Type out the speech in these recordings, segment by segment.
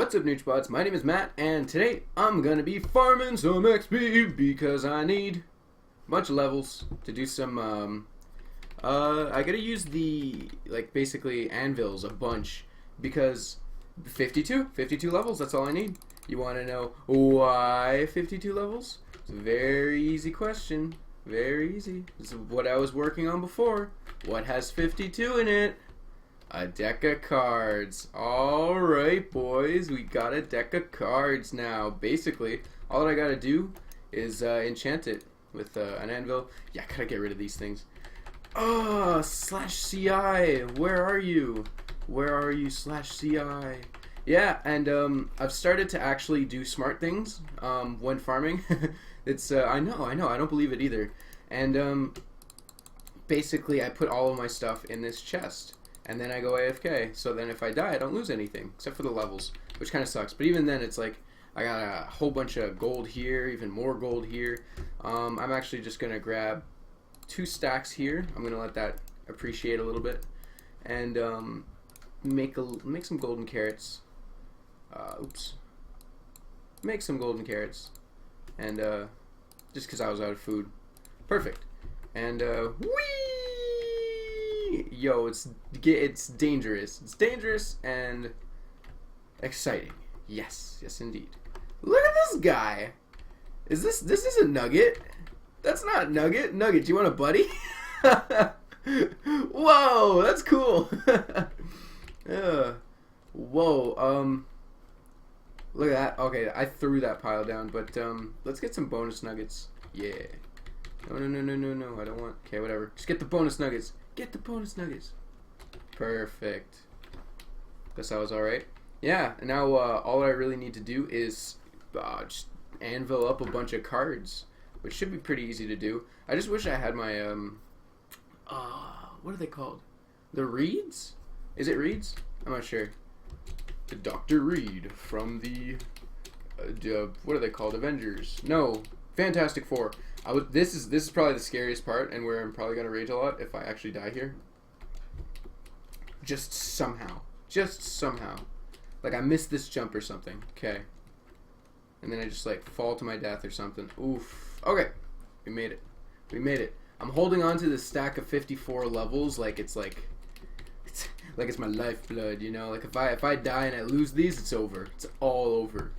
What's up, Nooch bots? My name is Matt, and today I'm gonna be farming some XP because I need a bunch of levels to do some. I gotta use the basically anvils a bunch because 52 levels. That's all I need. You want to know why 52 levels? It's a very easy question. Very easy. This is what I was working on before. What has 52 in it? A deck of cards. Alright, boys, we got a deck of cards now. Basically, all that I gotta do is enchant it with an anvil. Yeah, I gotta get rid of these things. Oh, /CI, where are you? Where are you, /CI? Yeah, and I've started to actually do smart things when farming. It's I know, I don't believe it either. And basically, I put all of my stuff in this chest. And then I go AFK, so then if I die, I don't lose anything, except for the levels, which kind of sucks. But even then, it's like, I got a whole bunch of gold here, even more gold here. I'm actually just going to grab 2 stacks here. I'm going to let that appreciate a little bit. And make some golden carrots. Oops. Make some golden carrots. And just because I was out of food. Perfect. And whee! Yo, it's dangerous. It's dangerous and exciting. Yes, yes indeed. Look at this guy. This is a Nugget? That's not Nugget. Nugget, do you want a buddy? Whoa, that's cool. Whoa, look at that. Okay, I threw that pile down, but let's get some bonus nuggets. Yeah. No, I don't want. Okay, whatever. Just get the bonus nuggets. Get the bonus nuggets. Perfect. Guess that was alright. Yeah, and now all I really need to do is just anvil up a bunch of cards, which should be pretty easy to do. I just wish I had my, what are they called? The reeds? Is it reeds? I'm not sure. The Dr. Reed from the, what are they called? Avengers. No, Fantastic Four. This is probably the scariest part, and where I'm probably gonna rage a lot if I actually die here. Just somehow, like I missed this jump or something. Okay, and then I just like fall to my death or something. Oof. Okay, we made it. We made it. I'm holding on to this stack of 54 levels like it's my lifeblood, you know. Like if I die and I lose these, it's over. It's all over.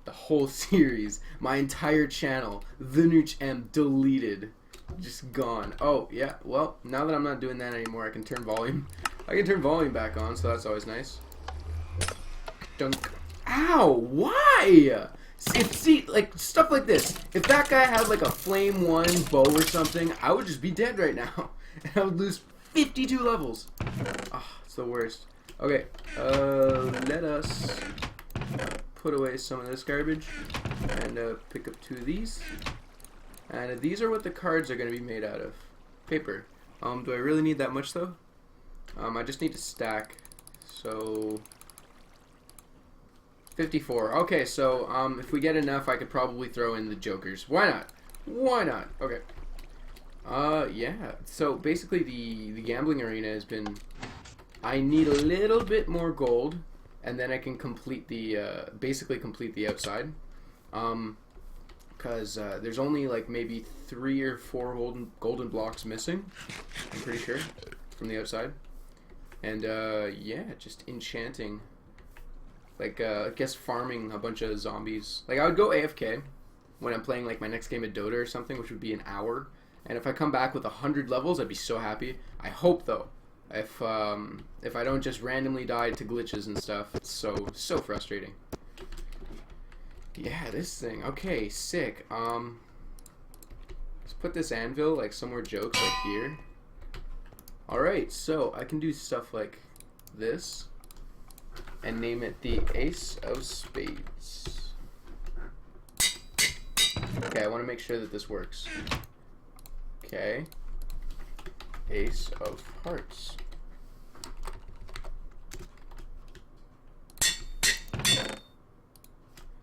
The whole series, my entire channel, the Nooch M, deleted, just gone. Oh yeah, well now that I'm not doing that anymore, I can turn volume. I can turn volume back on, so that's always nice. Dunk. Ow! Why? See, like stuff like this. If that guy had like a flame 1 bow or something, I would just be dead right now, and I would lose 52 levels. Ah, it's the worst. Okay, let us put away some of this garbage and pick up 2 of these. And these are what the cards are going to be made out of. Paper. Do I really need that much though? I just need to stack. So 54. Okay, so if we get enough, I could probably throw in the jokers. Why not? Why not? Okay. Yeah. So basically the gambling arena has been, I need a little bit more gold, and then I can complete the basically complete the outside, because there's only like maybe 3 or 4 golden blocks missing, I'm pretty sure, from the outside. And yeah, just enchanting, like I guess farming a bunch of zombies. Like I would go AFK when I'm playing like my next game of Dota or something, which would be an hour, and if I come back with 100 levels, I'd be so happy. I hope though, if I don't just randomly die to glitches and stuff. It's so frustrating. Yeah, this thing. Okay, sick. Let's put this anvil like somewhere jokes like here. Alright, so I can do stuff like this and name it the Ace of Spades. Okay, I want to make sure that this works. Okay. Ace of Hearts.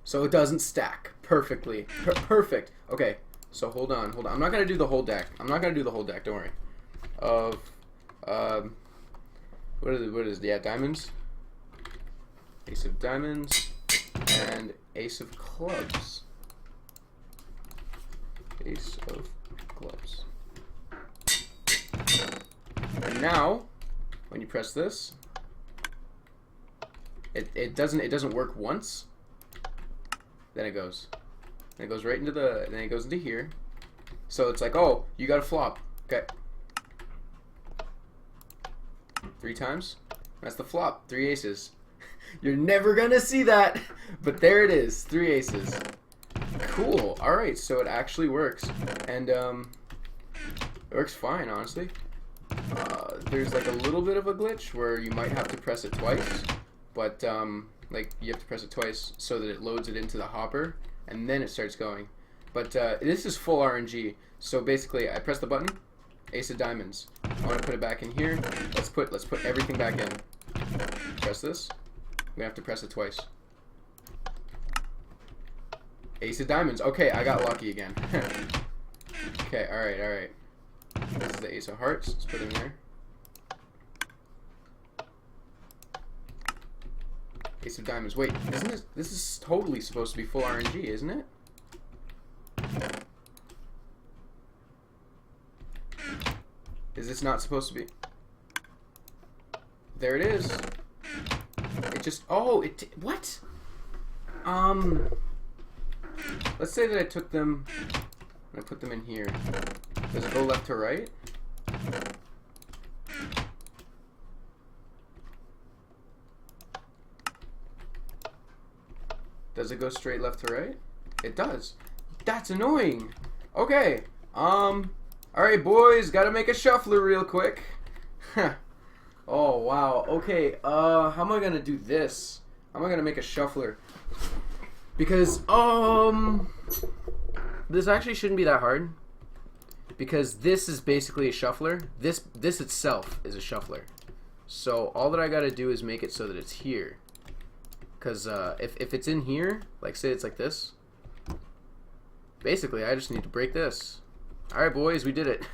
So it doesn't stack perfectly. Perfect. Okay. So hold on. I'm not gonna do the whole deck. Don't worry. Of what is? Yeah, diamonds. Ace of diamonds. and ace of clubs. Ace of clubs. And now, when you press this, it doesn't work once. Then it goes. Then it goes right into the. Then it goes into here. So it's like, oh, you got a flop. Okay. 3 times. That's the flop. 3 aces. You're never gonna see that, but there it is. 3 aces. Cool. All right. So it actually works, and it works fine, honestly. There's like a little bit of a glitch where you might have to press it twice, but like you have to press it twice so that it loads it into the hopper, and then it starts going. But this is full RNG. So basically, I press the button, ace of diamonds. I want to put it back in here. Let's put everything back in. Press this. I'm gonna have to press it twice. Ace of diamonds. Okay, I got lucky again. Okay, all right. This is the ace of hearts. Let's put it in there. Ace of diamonds. Wait, isn't this is totally supposed to be full RNG, isn't it? Is this not supposed to be? There it is. It just, oh, what? Let's say that I took them and I put them in here. Does it go left to right? Does it go straight left to right? It does. That's annoying. Okay. Alright, boys, gotta make a shuffler real quick. Oh, wow. Okay, how am I gonna do this? How am I gonna make a shuffler? Because, this actually shouldn't be that hard. Because this is basically a shuffler. This itself is a shuffler. So, all that I gotta do is make it so that it's here. Because, if it's in here, like, say it's like this, basically, I just need to break this. Alright, boys, we did it.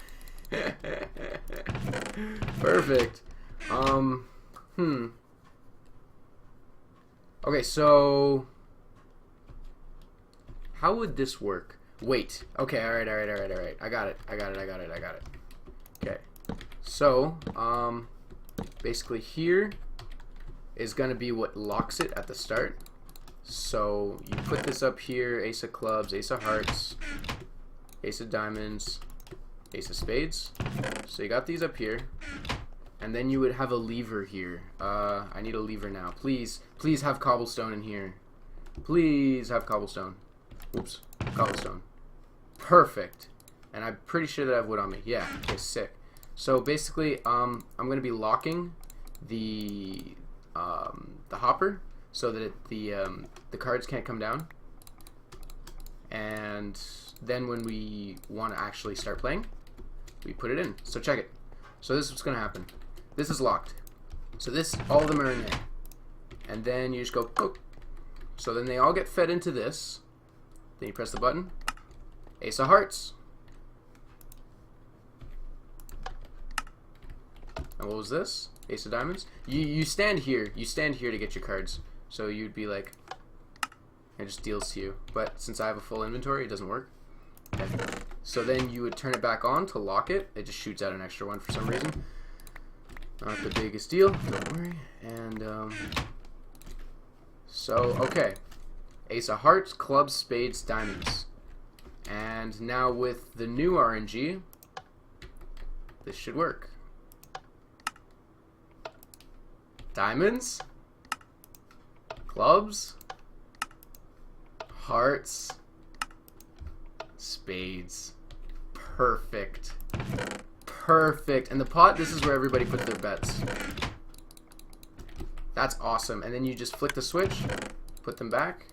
Perfect. Okay, so how would this work? Wait. Okay, alright. I got it. Okay. So, basically here is gonna be what locks it at the start. So you put this up here, ace of clubs, ace of hearts, ace of diamonds, ace of spades. So you got these up here, and then you would have a lever here. I need a lever now. Please have cobblestone in here. Please have cobblestone. Oops, cobblestone. Perfect. And I'm pretty sure that I have wood on me. Yeah, okay, sick. So basically, I'm gonna be locking the hopper so that the cards can't come down. And then when we want to actually start playing, we put it in. So check it. So this is what's going to happen. This is locked. So all of them are in there. And then you just go, cook. So then they all get fed into this. Then you press the button. Ace of hearts. And what was this? Ace of diamonds. You stand here. You stand here to get your cards. So you'd be like, it just deals to you. But since I have a full inventory, it doesn't work. Okay. So then you would turn it back on to lock it. It just shoots out an extra one for some reason. Not the biggest deal. Don't worry. And so okay, ace of hearts, clubs, spades, diamonds. And now with the new RNG, this should work. Diamonds, clubs, hearts, spades. Perfect. Perfect. And the pot, this is where everybody puts their bets. That's awesome. And then you just flick the switch, put them back.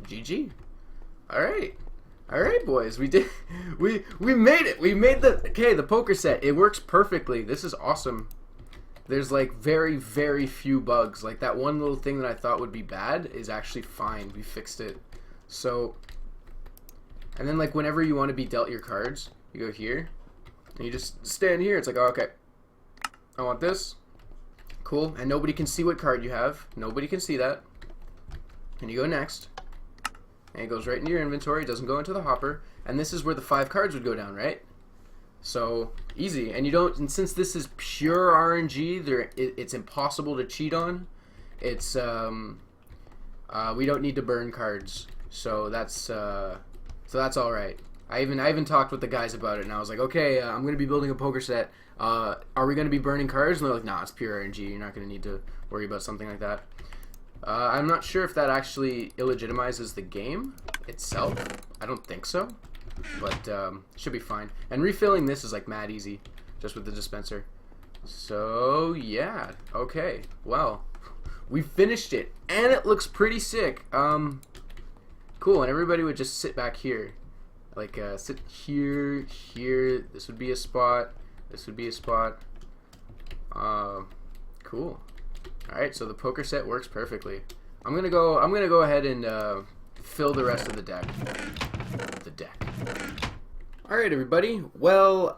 GG. Alright. Alright, boys. We did we made it. We made the poker set. It works perfectly. This is awesome. There's like very, very few bugs. Like that one little thing that I thought would be bad is actually fine. We fixed it. So, and then like whenever you want to be dealt your cards, you go here and you just stand here. It's like, oh, okay, I want this. Cool. And nobody can see what card you have. Nobody can see that. and you go next, and it goes right into your inventory. It doesn't go into the hopper, and this is where the 5 cards would go down, right? So easy, and you don't. And since this is pure RNG, it's impossible to cheat on. It's we don't need to burn cards, so that's all right. I even talked with the guys about it, and I was like, okay, I'm gonna be building a poker set. Are we gonna be burning cards? And they're like, nah, it's pure RNG. You're not gonna need to worry about something like that. I'm not sure if that actually illegitimizes the game itself. I don't think so, but should be fine. And refilling this is like mad easy, just with the dispenser. So yeah, okay. Well, we finished it, and it looks pretty sick. Cool. And everybody would just sit back here, like sit here, here. This would be a spot. This would be a spot. Cool. All right, so the poker set works perfectly. I'm gonna go ahead and fill the rest of the deck. All right, everybody. Well,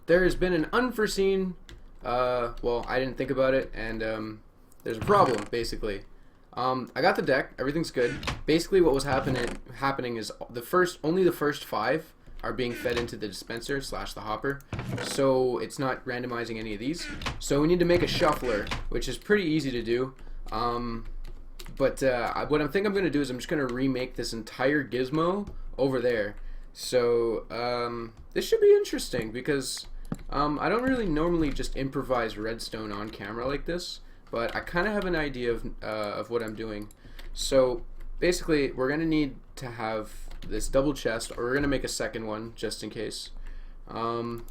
there has been an unforeseen. Well, I didn't think about it, and there's a problem basically. I got the deck. Everything's good. Basically, what was happening is only the first 5 are being fed into the dispenser / the hopper, so it's not randomizing any of these. So we need to make a shuffler, which is pretty easy to do. But what I think I'm going to do is I'm just going to remake this entire gizmo over there. So this should be interesting because I don't really normally just improvise redstone on camera like this, but I kind of have an idea of what I'm doing. So basically, we're going to need to have this double chest, or we're going to make a second one just in case. Well,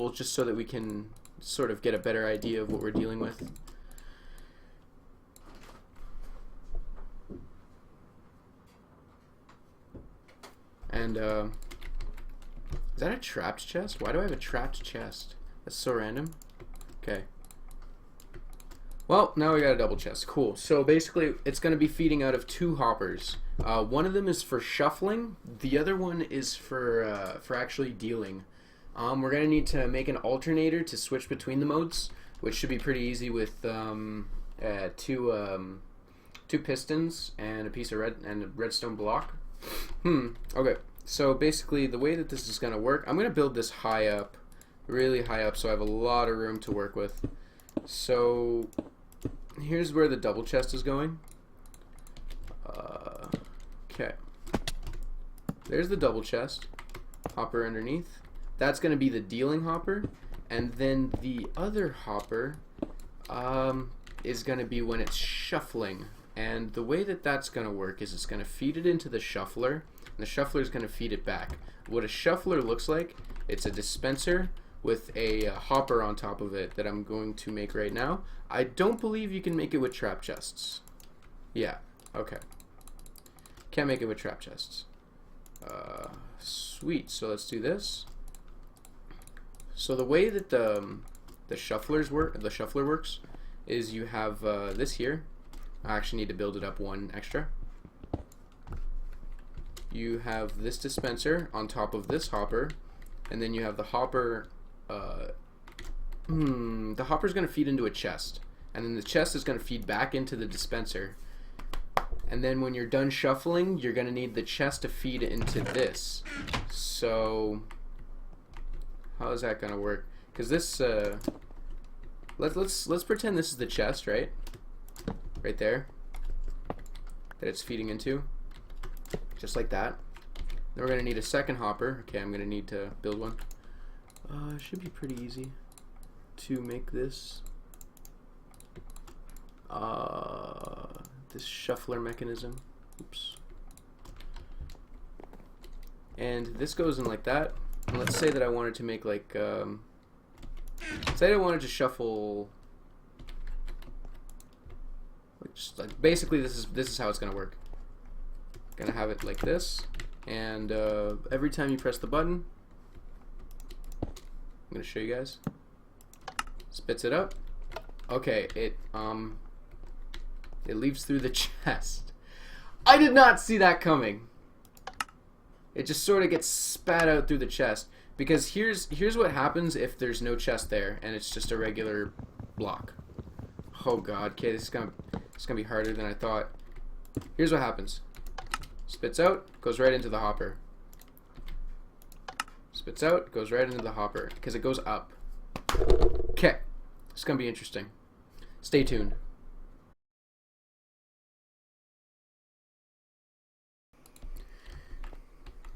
just so that we can sort of get a better idea of what we're dealing with. And is that a trapped chest? Why do I have a trapped chest? That's so random. Okay. Well, now we got a double chest. Cool. So basically, it's going to be feeding out of 2 hoppers. One of them is for shuffling. The other one is for actually dealing. We're going to need to make an alternator to switch between the modes, which should be pretty easy with 2 pistons and a piece of redstone block. Okay. So basically, the way that this is going to work, I'm going to build this high up, really high up, so I have a lot of room to work with. So here's where the double chest is going. Okay. There's the double chest. Hopper underneath. That's going to be the dealing hopper. And then the other hopper is going to be when it's shuffling. And the way that that's going to work is it's going to feed it into the shuffler. And the shuffler is going to feed it back. What a shuffler looks like, it's a dispenser with a hopper on top of it that I'm going to make right now. I don't believe you can make it with trap chests. Yeah, okay. Can't make it with trap chests. Sweet, so let's do this. So the way that the shuffler works is you have this here. I actually need to build it up 1 extra. You have this dispenser on top of this hopper, and then you have the hopper. The hopper is going to feed into a chest, and then the chest is going to feed back into the dispenser. And then when you're done shuffling, you're going to need the chest to feed into this. So how is that going to work? Because this, let's pretend this is the chest, right there, that it's feeding into, just like that. Then we're going to need a second hopper. Okay, I'm going to need to build one. It should be pretty easy to make this this shuffler mechanism. Oops. And this goes in like that. And let's say that I wanted to make like say I wanted to shuffle just like basically this is how it's gonna work. Gonna have it like this, and every time you press the button, I'm gonna show you guys. Spits it up. Okay, it leaves through the chest. I did not see that coming. It just sort of gets spat out through the chest, because here's what happens if there's no chest there and it's just a regular block. Oh god, okay, this is gonna It's gonna be harder than I thought. Here's what happens. Spits out, goes right into the hopper. Spits out, goes right into the hopper, because it goes up. Okay, it's gonna be interesting. Stay tuned.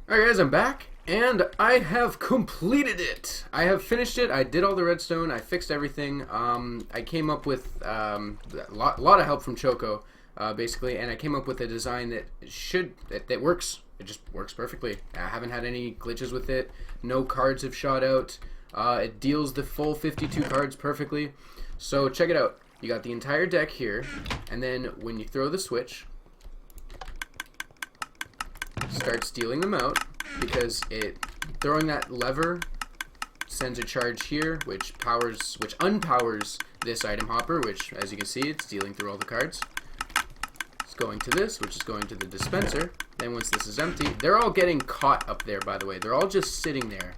Alright guys, I'm back, and I have completed it. I have finished it. I did all the redstone. I fixed everything. I came up with a lot of help from Choco, basically, and I came up with a design that works. It just works perfectly. I haven't had any glitches with it. No cards have shot out. It deals the full 52 cards perfectly. So check it out. You got the entire deck here, and then when you throw the switch, starts dealing them out, because throwing that lever sends a charge here, which unpowers this item hopper, which, as you can see, it's dealing through all the cards. It's going to this, which is going to the dispenser. Then once this is empty, they're all getting caught up there, by the way. They're all just sitting there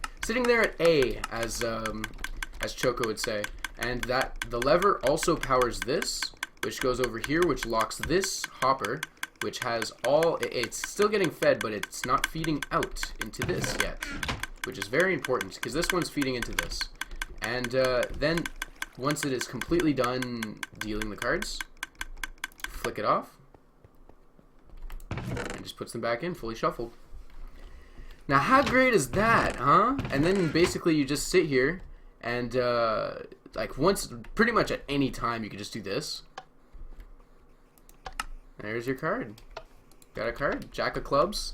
at A, as Choco would say. And the lever also powers this, which goes over here, which locks this hopper, which has it's still getting fed, but it's not feeding out into this yet, which is very important, because this one's feeding into this. And then, once it is completely done dealing the cards, flick it off, and just puts them back in, fully shuffled. Now, how great is that, huh? And then, basically, you just sit here, and, pretty much at any time, you can just do this. There's your card. Got a card. Jack of clubs.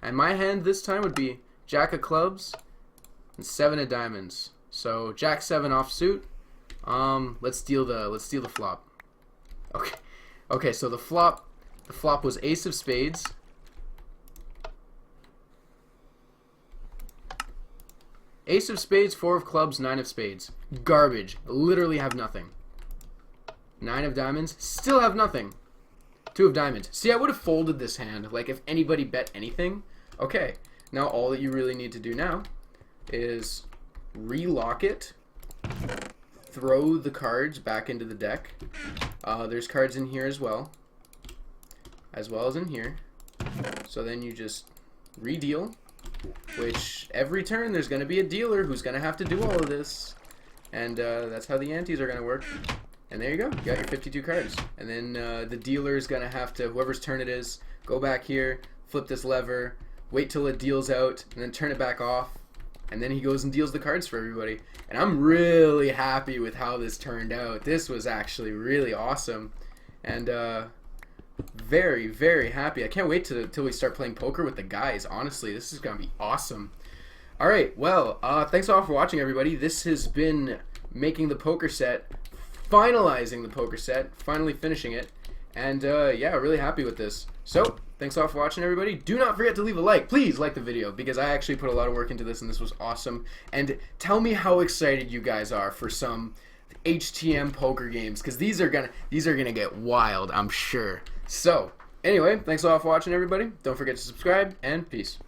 And my hand this time would be Jack of clubs and 7 of diamonds. So Jack 7 offsuit. Let's deal the flop. Okay. Okay, so the flop was Ace of spades. Ace of spades, 4 of clubs, 9 of spades. Garbage. Literally have nothing. 9 of diamonds. Still have nothing. 2 of diamonds. See, I would have folded this hand, like, if anybody bet anything. Okay, now all that you really need to do now is relock it, throw the cards back into the deck. There's cards in here as well as in here. So then you just re-deal, which every turn there's going to be a dealer who's going to have to do all of this. And that's how the antes are going to work. And there you go. You got your 52 cards. And then the dealer is going to have to, whoever's turn it is, go back here, flip this lever, wait till it deals out, and then turn it back off. And then he goes and deals the cards for everybody. And I'm really happy with how this turned out. This was actually really awesome. And very, very happy. I can't wait till we start playing poker with the guys. Honestly, this is going to be awesome. Alright, well, thanks all for watching, everybody. This has been making the poker set, finalizing the poker set, finally finishing it, and yeah, really happy with this. So, thanks all for watching, everybody. Do not forget to leave a like. Please like the video, because I actually put a lot of work into this, and this was awesome. And tell me how excited you guys are for some HTM poker games, because these are gonna get wild, I'm sure. So, anyway, thanks all for watching, everybody. Don't forget to subscribe, and peace.